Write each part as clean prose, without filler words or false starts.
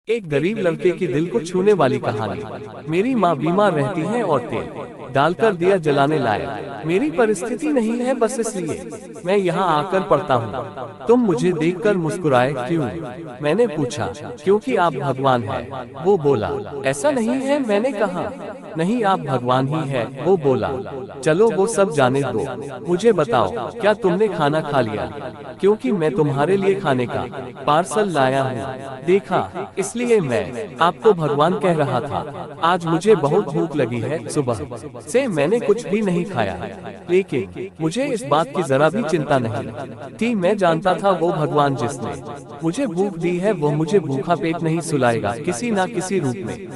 एक गरीब लड़के की दिल को छूने वाली कहानी। मेरी माँ बीमार रहती है और तेल डालकर दिया जलाने लायक मेरी परिस्थिति नहीं है, बस इसलिए मैं यहाँ आकर पढ़ता हूँ। तुम मुझे देखकर मुस्कुराए क्यों? मैंने पूछा। क्योंकि आप भगवान हैं। वो बोला। ऐसा नहीं है, मैंने कहा। नहीं, आप भगवान ही है। वो बोला। चलो वो सब जाने दो, मुझे बताओ क्या तुमने खाना खा लिया? क्योंकि मैं तुम्हारे लिए खाने का पार्सल लाया हूँ। देखा, इसलिए मैं आपको भगवान कह रहा था। आज मुझे बहुत भूख लगी है, सुबह से मैंने कुछ भी नहीं खाया, लेकिन मुझे इस बात की जरा भी चिंता नहीं थी। मैं जानता था वो भगवान जिसने मुझे भूख दी है वो मुझे भूखा पेट नहीं सुलाएगा, किसी ना किसी रूप में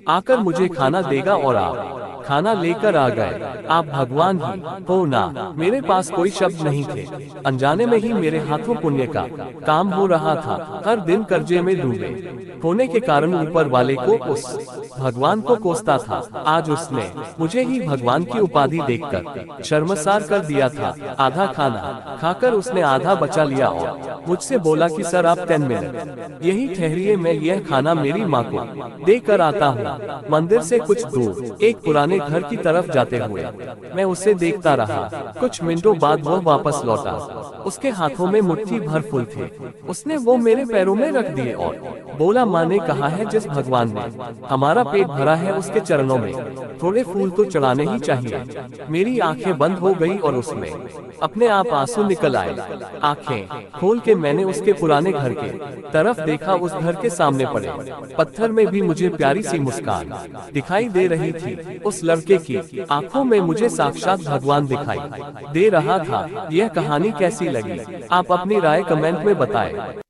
आकर मुझे खाना देगा। और आप खाना लेकर आ गए। आप भगवान ही हो ना? मेरे पास कोई शब्द नहीं थे। अनजाने में ही मेरे हाथों पुण्य का काम हो रहा था। हर दिन कर्जे में डूबे होने के कारण ऊपर वाले को, उस भगवान को कोसता था। आज उसने मुझे ही भगवान की उपाधि देखकर शर्मसार कर दिया था। आधा खाना खाकर उसने आधा बचा लिया और मुझसे बोला कि सर आप 10 मिनट यही ठहरिए, मैं यह खाना मेरी माँ को देकर आता हूँ। मंदिर से कुछ दूर एक पुराने घर की तरफ जाते हुए मैं उसे देखता रहा। कुछ मिनटों बाद वह वापस लौटा। उसके हाथों में मुट्ठी भर फूल थे। उसने वो मेरे पैरों में रख दिए और बोला, माँ ने कहा है जिस भगवान ने हमारा पेट भरा है उसके चरणों में थोड़े फूल तो चढ़ाने ही चाहिए। मेरी आंखें बंद हो गई और उसमें अपने आप आंसू निकल आए। आंखें खोल के मैंने उसके पुराने घर के तरफ देखा। उस घर के सामने पड़े पत्थर में भी मुझे प्यारी सी मुस्कान दिखाई दे रही थी। उस लड़के की आंखों में मुझे साक्षात भगवान दिखाई दे रहा था। यह कहानी कैसी लगी? आप अपनी राय कमेंट में बताएं।